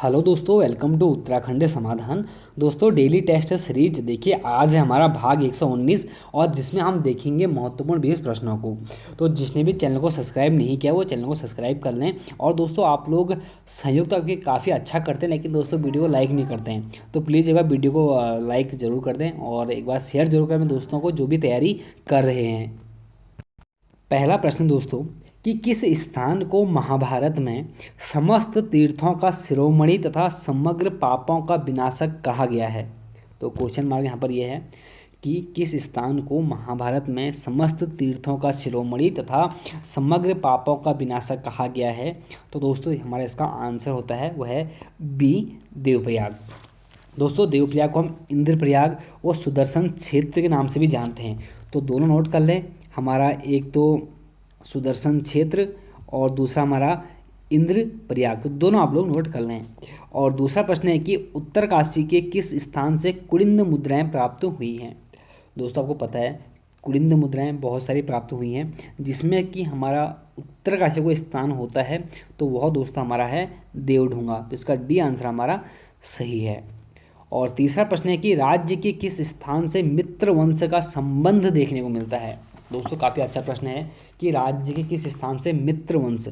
Hello दोस्तों, welcome to Uttarakhand समाधान। दोस्तों, डेली टेस्ट सीरीज देखिए, आज है हमारा भाग 119 और जिसमें हम देखेंगे महत्वपूर्ण 20 प्रश्नों को। तो जिसने भी चैनल को सब्सक्राइब नहीं किया वो चैनल को सब्सक्राइब कर लें। और दोस्तों, आप लोग सहयोग तो आपके काफ़ी अच्छा करते हैं, लेकिन दोस्तों वीडियो को लाइक नहीं करते हैं। तो प्लीज़ एक बार वीडियो को लाइक ज़रूर कर दें और एक बार शेयर जरूर करें दोस्तों को जो भी तैयारी कर रहे हैं। पहला प्रश्न दोस्तों, कि किस स्थान को महाभारत में समस्त तीर्थों का शिरोमणि तथा समग्र पापों का विनाशक कहा गया है। तो क्वेश्चन मार्क यहाँ पर यह है कि किस स्थान को महाभारत में समस्त तीर्थों का शिरोमणि तथा समग्र पापों का विनाशक कहा गया है। तो दोस्तों, हमारा इसका आंसर होता है वह है बी, देवप्रयाग। दोस्तों, देवप्रयाग को हम इंद्रप्रयाग और सुदर्शन क्षेत्र के नाम से भी जानते हैं। तो दोनों नोट कर लें, हमारा एक तो सुदर्शन क्षेत्र और दूसरा हमारा इंद्र प्रयाग, तो दोनों आप लोग नोट कर लें। और दूसरा प्रश्न है कि उत्तरकाशी के किस स्थान से कुलिंद मुद्राएं प्राप्त हुई हैं। दोस्तों, आपको पता है कुलिंद मुद्राएं बहुत सारी प्राप्त हुई हैं, जिसमें कि हमारा उत्तरकाशी को स्थान होता है, तो वह दोस्तों हमारा है देवढूंगा। तो इसका डी आंसर हमारा सही है। और तीसरा प्रश्न है कि राज्य के किस स्थान से मित्र वंश का संबंध देखने को मिलता है। दोस्तों, काफ़ी अच्छा प्रश्न है कि राज्य के किस स्थान से मित्र वंश।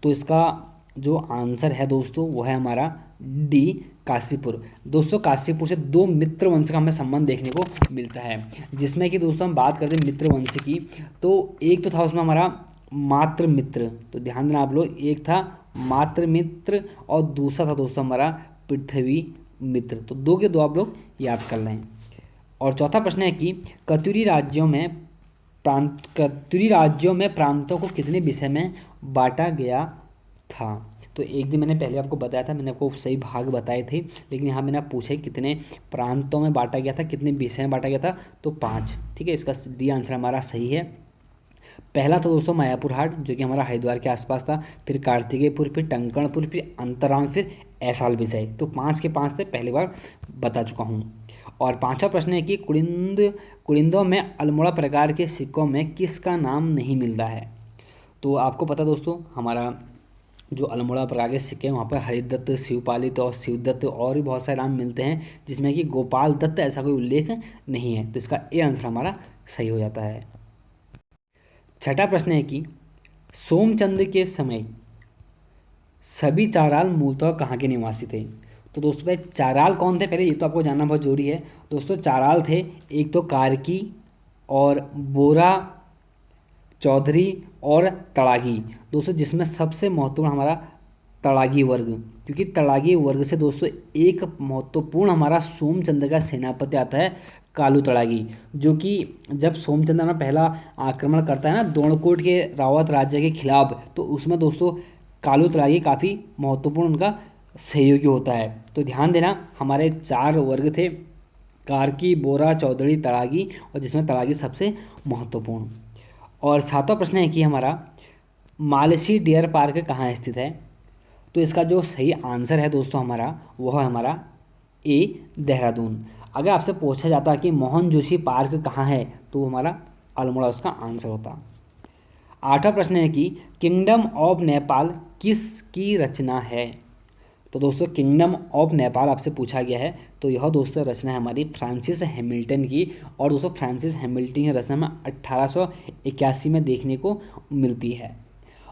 तो इसका जो आंसर है दोस्तों वो है हमारा डी, काशीपुर। दोस्तों, काशीपुर से दो मित्र वंश का हमें संबंध देखने को मिलता है, जिसमें कि दोस्तों हम बात करते हैं मित्र वंश की। तो एक तो था उसमें हमारा मात्र मित्र, तो ध्यान देना आप लोग, एक था मात्र मित्र और दूसरा था दोस्तों हमारा पृथ्वी मित्र। तो दो के दो आप लोग याद कर लें। और चौथा प्रश्न है कि कत्यूरी राज्यों में प्रांतों को कितने विषय में बांटा गया था। तो एक दिन मैंने पहले आपको बताया था, मैंने आपको सही भाग बताए थे, लेकिन यहाँ मैंने पूछा कितने प्रांतों में बांटा गया था, कितने विषय में बांटा गया था। तो 5, ठीक है, इसका डी आंसर हमारा सही है। पहला था दोस्तों मायापुर हाट, जो कि हमारा हरिद्वार के आसपास था, फिर कार्तिकेयपुर, फिर टंकणपुर, फिर अंतरांग, फिर ऐसाल विषय। तो 5 के 5 थे, पहली बार बता चुका हूँ। और पांचवा प्रश्न है कि कुलिंदों में अल्मोड़ा प्रकार के सिक्कों में किसका नाम नहीं मिलता है। तो आपको पता दोस्तों, हमारा जो अल्मोड़ा प्रकार के सिक्के हैं वहाँ पर हरिदत्त, शिवपालित और शिवदत्त और भी बहुत सारे नाम मिलते हैं, जिसमें कि गोपाल दत्त ऐसा कोई उल्लेख नहीं है। तो इसका ए आंसर हमारा सही हो जाता है। छठा प्रश्न है कि सोमचंद्र के समय सभी चाराल मूलतः कहाँ के निवासी थे। तो दोस्तों, भाई चाराल कौन थे पहले ये तो आपको जानना बहुत जरूरी है। दोस्तों, चाराल थे एक तो कार्की और बोरा, चौधरी और तड़ागी। दोस्तों, जिसमें सबसे महत्वपूर्ण हमारा तड़ागी वर्ग, क्योंकि तड़ागी वर्ग से दोस्तों एक महत्वपूर्ण हमारा सोमचंद्र का सेनापति आता है कालू तड़ागी, जो कि जब सोमचंद्र में पहला आक्रमण करता है ना दोणकोट के रावत राज्य के खिलाफ, तो उसमें दोस्तों कालू तड़ागी काफ़ी महत्वपूर्ण उनका सहयोगी होता है। तो ध्यान देना, हमारे 4 वर्ग थे, कार्की, बोरा, चौधरी, तड़ागी, और जिसमें तड़ागी सबसे महत्वपूर्ण। और 7वां प्रश्न है कि हमारा मालसी डियर पार्क कहाँ स्थित है। तो इसका जो सही आंसर है दोस्तों हमारा वह है हमारा ए, देहरादून। अगर आपसे पूछा जाता कि मोहन जोशी पार्क कहाँ है, तो हमारा अल्मोड़ा उसका आंसर होता। 8वां प्रश्न है कि किंगडम ऑफ नेपाल किसकी रचना है। तो दोस्तों, किंगडम ऑफ नेपाल आपसे पूछा गया है, तो यह दोस्तों रचना है हमारी फ्रांसिस हैमिल्टन की। और दोस्तों, फ्रांसिस हैमिल्टन की रचना में 1881 में देखने को मिलती है।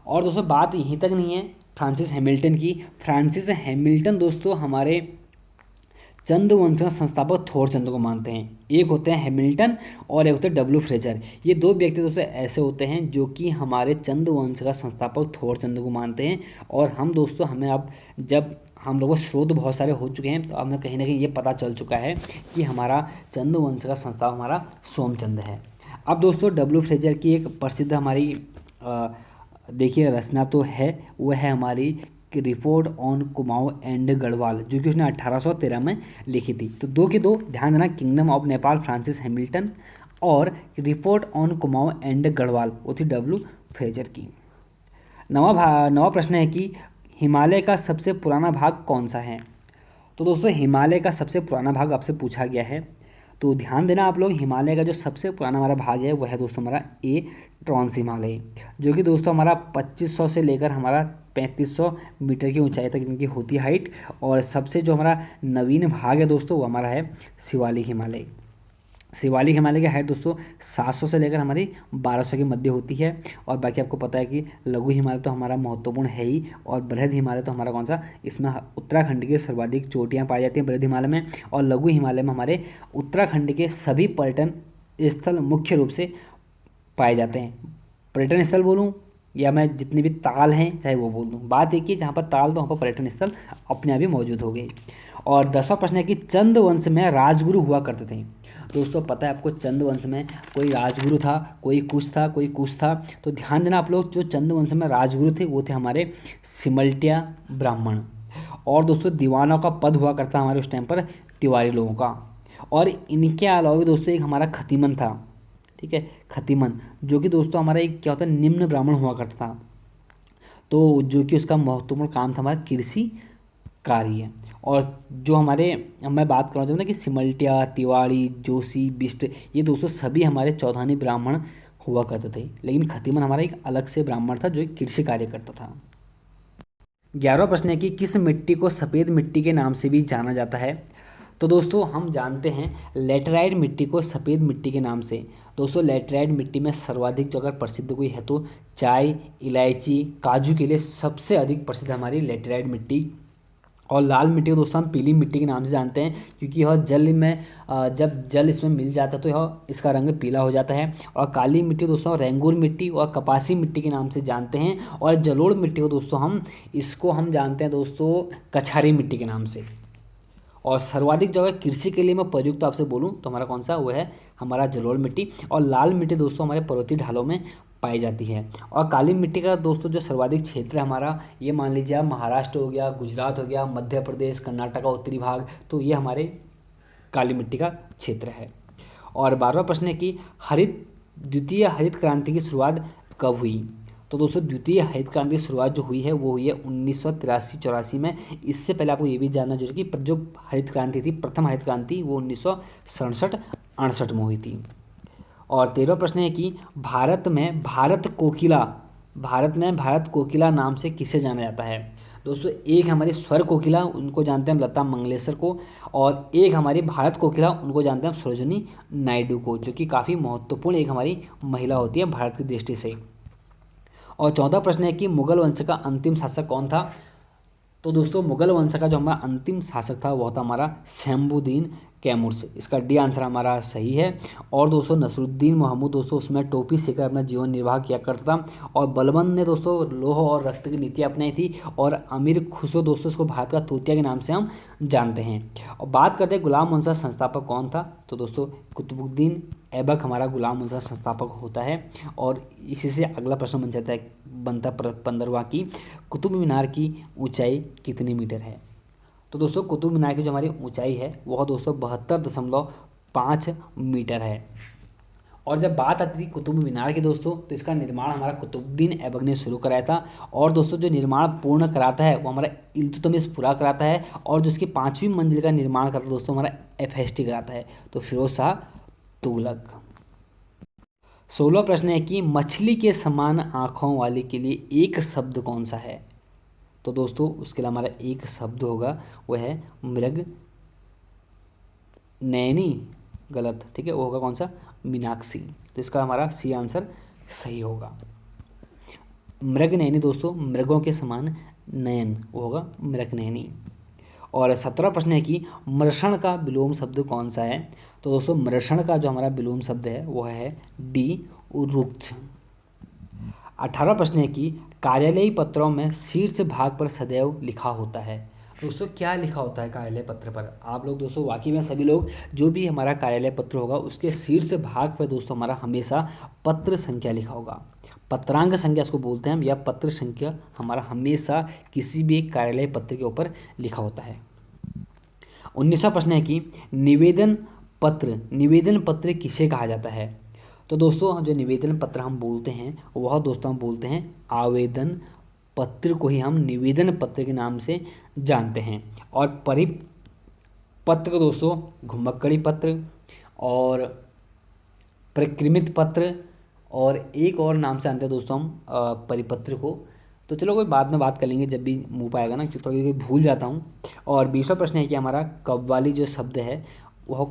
और दोस्तों, बात यहीं तक नहीं है फ्रांसिस हैमिल्टन की। फ्रांसिस हैमिल्टन दोस्तों हमारे चंद वंश का संस्थापक थॉरचंद को मानते हैं। एक होते हैं हैमिल्टन और एक होते हैं डब्ल्यू फ्रेजर। ये दो व्यक्ति दोस्तों ऐसे होते हैं जो कि हमारे चंद वंश का संस्थापक थॉरचंद को मानते हैं। और हम दोस्तों, हमें अब जब हम लोगों को स्रोत बहुत सारे हो चुके हैं, तो हमें कहीं ना कहीं ये पता चल चुका है कि हमारा चंद वंश का संस्थापक हमारा सोमचंद है। अब दोस्तों, डब्ल्यू फ्रेजर की एक प्रसिद्ध हमारी देखिए रचना तो है, वह है हमारी report on Kumaon and Garhwal, जो कि उसने 1813 में लिखी थी। तो दो के दो ध्यान देना, kingdom of Nepal Francis Hamilton और report on Kumaon and Garhwal वो थी डब्ल्यू फ्रेजर की। नवा प्रश्न है कि हिमालय का सबसे पुराना भाग कौन सा है। तो दोस्तों, हिमालय का सबसे पुराना भाग आपसे पूछा गया है, तो ध्यान देना आप लोग, हिमालय का जो सबसे पुराना हमारा भाग है वह है दोस्तों हमारा ए, ट्रांस हिमालय, जो कि दोस्तों हमारा 2500 से लेकर हमारा 3500 मीटर की ऊंचाई तक इनकी होती है हाइट। और सबसे जो हमारा नवीन भाग है दोस्तों वो हमारा है शिवालिक हिमालय। शिवालिक हिमालय की हाइट दोस्तों 700 से लेकर हमारी 1200 के मध्य होती है। और बाकी आपको पता है कि लघु हिमालय तो हमारा महत्वपूर्ण है ही, और बृहद हिमालय तो हमारा कौन सा, इसमें उत्तराखंड की सर्वाधिक चोटियाँ पाई जाती हैं बृहद हिमालय में। और लघु हिमालय में हमारे उत्तराखंड के सभी पर्यटन स्थल मुख्य रूप से पाए जाते हैं। पर्यटन स्थल बोलूँ या मैं जितने भी ताल हैं चाहे वो बोल दूँ, बात एक ही, जहाँ पर ताल तो वहाँ पर पर्यटन स्थल अपने आप ही मौजूद हो गए। और 10वां प्रश्न है कि चंद वंश में राजगुरु हुआ करते थे। दोस्तों पता है आपको, चंद वंश में कोई राजगुरु था, कोई कुछ था। तो ध्यान देना आप लोग, जो चंद वंश में राजगुरु थे वो थे हमारे सिमल्टिया ब्राह्मण। और दोस्तों दीवानों का पद हुआ करता हमारे उस टाइम पर तिवारी लोगों का। और इनके अलावा भी दोस्तों एक हमारा खतीमन था, ठीक है, खतीमन, जो कि दोस्तों हमारा एक क्या होता है, निम्न ब्राह्मण हुआ करता था। तो जो कि उसका महत्वपूर्ण काम था हमारा कृषि कार्य। और जो हमारे, मैं बात कर रहा हूँ ना कि सिमल्टिया, तिवाड़ी, जोशी, बिष्ट, ये दोस्तों सभी हमारे चौधानी ब्राह्मण हुआ करते थे। लेकिन खतीमन हमारा एक अलग से ब्राह्मण था जो एक कृषि कार्य करता था। 11वां प्रश्न है कि किस मिट्टी को सफ़ेद मिट्टी के नाम से भी जाना जाता है। तो दोस्तों हम जानते हैं लेटराइट मिट्टी को सफ़ेद मिट्टी के नाम से। दोस्तों लेटराइट मिट्टी में सर्वाधिक जो अगर प्रसिद्ध कोई है तो चाय, इलायची, काजू के लिए सबसे अधिक प्रसिद्ध हमारी लेटराइट मिट्टी। और लाल मिट्टी को दोस्तों हम पीली मिट्टी के नाम से जानते हैं, क्योंकि यह जल में जब जल इसमें मिल जाता है तो यह इसका रंग पीला हो जाता है। और काली मिट्टी दोस्तों रेंगूर मिट्टी और कपासी मिट्टी के नाम से जानते हैं। और जलोढ़ मिट्टी को दोस्तों हम जानते हैं दोस्तों कछारी मिट्टी के नाम से। और सर्वाधिक जो है कृषि के लिए मैं प्रयुक्त आपसे बोलूँ तो हमारा कौन सा, वो है हमारा जलोढ़ मिट्टी। और लाल मिट्टी दोस्तों हमारे पर्वतीय ढालों में पाई जाती है। और काली मिट्टी का दोस्तों जो सर्वाधिक क्षेत्र है हमारा, ये मान लीजिए आप महाराष्ट्र हो गया, गुजरात हो गया, मध्य प्रदेश, कर्नाटक का उत्तरी भाग, तो ये हमारे काली मिट्टी का क्षेत्र है। और 12वां प्रश्न है कि द्वितीय हरित क्रांति की शुरुआत कब हुई। तो दोस्तों द्वितीय हरित क्रांति की शुरुआत जो हुई है वो हुई है 1983-84 में। इससे पहले आपको ये भी जानना जरूरी कि जो हरित क्रांति थी, प्रथम हरित क्रांति, वो 1967-68 में हुई थी। और 13वां प्रश्न है कि भारत में भारत कोकिला नाम से किसे जाना जाता है। दोस्तों एक हमारी स्वर कोकिला, उनको जानते हैं हम लता मंगेशकर को। और एक हमारी भारत कोकिला, उनको जानते हैं हम सरोजिनी नायडू को, जो कि काफ़ी महत्वपूर्ण एक हमारी महिला होती है भारत की दृष्टि से। और 14वां प्रश्न है कि मुगल वंश का अंतिम शासक कौन था। तो दोस्तों मुगल वंश का जो हमारा अंतिम शासक था वो था हमारा शंभुद्दीन कैमूर। इसका डी आंसर हमारा सही है। और दोस्तों नसरुद्दीन महमूद दोस्तों उसमें टोपी सीकर अपना जीवन निर्वाह किया करता था। और बलबन ने दोस्तों लौह और रक्त की नीति अपनाई थी। और अमीर खुसरो दोस्तों इसको भारत का तोतिया के नाम से हम जानते हैं। और बात करते हैं गुलाम वंश का संस्थापक कौन था। तो दोस्तों कुतुबुद्दीन ऐबक हमारा गुलाम वंश का संस्थापक होता है। और इसी से अगला प्रश्न बनता 15वां की कुतुब मीनार की ऊंचाई कितनी मीटर है। तो दोस्तों कुतुब मीनार की जो हमारी ऊंचाई है वह दोस्तों 72.5 मीटर है। और जब बात आती थी कुतुब मीनार की दोस्तों, तो इसका निर्माण हमारा कुतुबुद्दीन ऐबक ने शुरू कराया था। और दोस्तों जो निर्माण पूर्ण कराता है वो हमारा इल्तुतमिश पूरा कराता है। और जो इसकी 5वीं मंजिल का निर्माण करता है दोस्तों हमारा FST कराता है, तो फिरोज शाह तुगलक। 16वां प्रश्न है कि मछली के समान आँखों वाले के लिए एक शब्द कौन सा है। तो दोस्तों उसके लिए हमारा एक शब्द होगा, वह है मृग नैनी, गलत, ठीक है, वो होगा कौन सा, मीनाक्षी। तो इसका हमारा सी आंसर सही होगा। मृग नैनी दोस्तों मृगों के समान नयन, वो होगा मृग नैनी। और 17वां प्रश्न है कि मृषण का विलोम शब्द कौन सा है। तो दोस्तों मृषण का जो हमारा विलोम शब्द है वो है डी रुक्ष। 18वां प्रश्न है कि कार्यालयी पत्रों में शीर्ष भाग पर सदैव लिखा होता है। दोस्तों क्या लिखा होता है कार्यालय पत्र पर। आप लोग दोस्तों वाकई में सभी लोग, जो भी हमारा कार्यालय पत्र होगा उसके शीर्ष भाग पर दोस्तों हमारा हमेशा पत्र संख्या लिखा होगा। पत्रांक संख्या इसको बोलते हैं हम, या पत्र संख्या हमारा हमेशा किसी भी एक कार्यालय पत्र के ऊपर लिखा होता है। 19वां प्रश्न है कि निवेदन पत्र किसे कहा जाता है। तो दोस्तों जो निवेदन पत्र हम बोलते हैं वह दोस्तों हम बोलते हैं आवेदन पत्र को ही हम निवेदन पत्र के नाम से जानते हैं। और परिपत्र को दोस्तों घुमक्कड़ी पत्र और प्रक्रमित पत्र और एक और नाम से जानते हैं दोस्तों हम परिपत्र को। तो चलो कोई बाद में बात कर लेंगे जब भी मुँह पाएगा ना, क्योंकि थोड़ी भूल जाता हूँ। और 20वां प्रश्न है कि हमारा कव्वाली जो शब्द है वह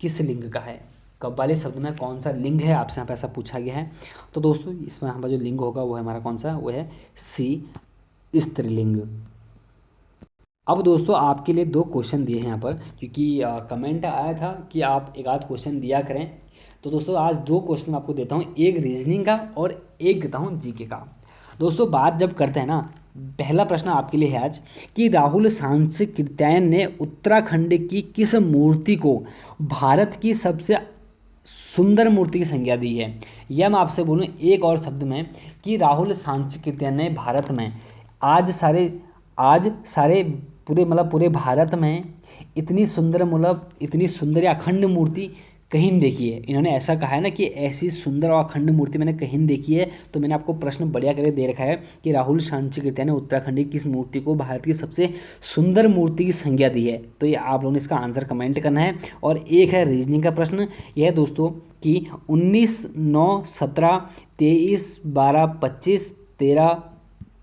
किस लिंग का है। कव्वाली शब्द में कौन सा लिंग है, आपसे यहाँ पे ऐसा पूछा गया है। तो दोस्तों इसमें हमारा जो लिंग होगा वो है हमारा कौन सा, वो है सी, स्त्रीलिंग। अब दोस्तों आपके लिए 2 क्वेश्चन दिए हैं यहाँ पर, क्योंकि कमेंट आया था कि आप एक आध क्वेश्चन दिया करें। तो दोस्तों आज 2 क्वेश्चन आपको देता हूँ, एक रीजनिंग का और एक देता हूँ जीके का। दोस्तों बात जब करते हैं ना, पहला प्रश्न आपके लिए है आज कि राहुल सांकृत्यायन ने उत्तराखंड की किस मूर्ति को भारत की सबसे सुंदर मूर्ति की संज्ञा दी है। यह मैं आपसे बोलूँ एक और शब्द में कि राहुल सांकृत्यायन ने भारत में आज सारे पूरे भारत में इतनी सुंदर इतनी सुंदर या अखंड मूर्ति कहीं नहीं देखी है। इन्होंने ऐसा कहा है ना कि ऐसी सुंदर और अखंड मूर्ति मैंने कहीं नहीं देखी है। तो मैंने आपको प्रश्न बढ़िया करके दे रखा है कि राहुल सांकृत्यायन ने उत्तराखंड की किस मूर्ति को भारत की सबसे सुंदर मूर्ति की संज्ञा दी है। तो ये आप लोगों ने इसका आंसर कमेंट करना है। और एक है रीजनिंग का प्रश्न, यह है दोस्तों कि 19, 9, 17, 23, 12, 25, 13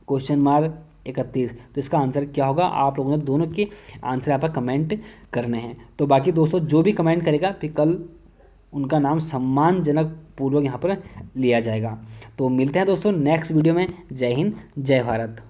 क्वेश्चन मार्क 31। तो इसका आंसर क्या होगा, आप लोगों ने दोनों के आंसर यहाँ पर कमेंट करने हैं। तो बाकी दोस्तों जो भी कमेंट करेगा फिर कल उनका नाम सम्मानजनक पूर्वक यहाँ पर लिया जाएगा। तो मिलते हैं दोस्तों नेक्स्ट वीडियो में। जय हिंद, जय भारत।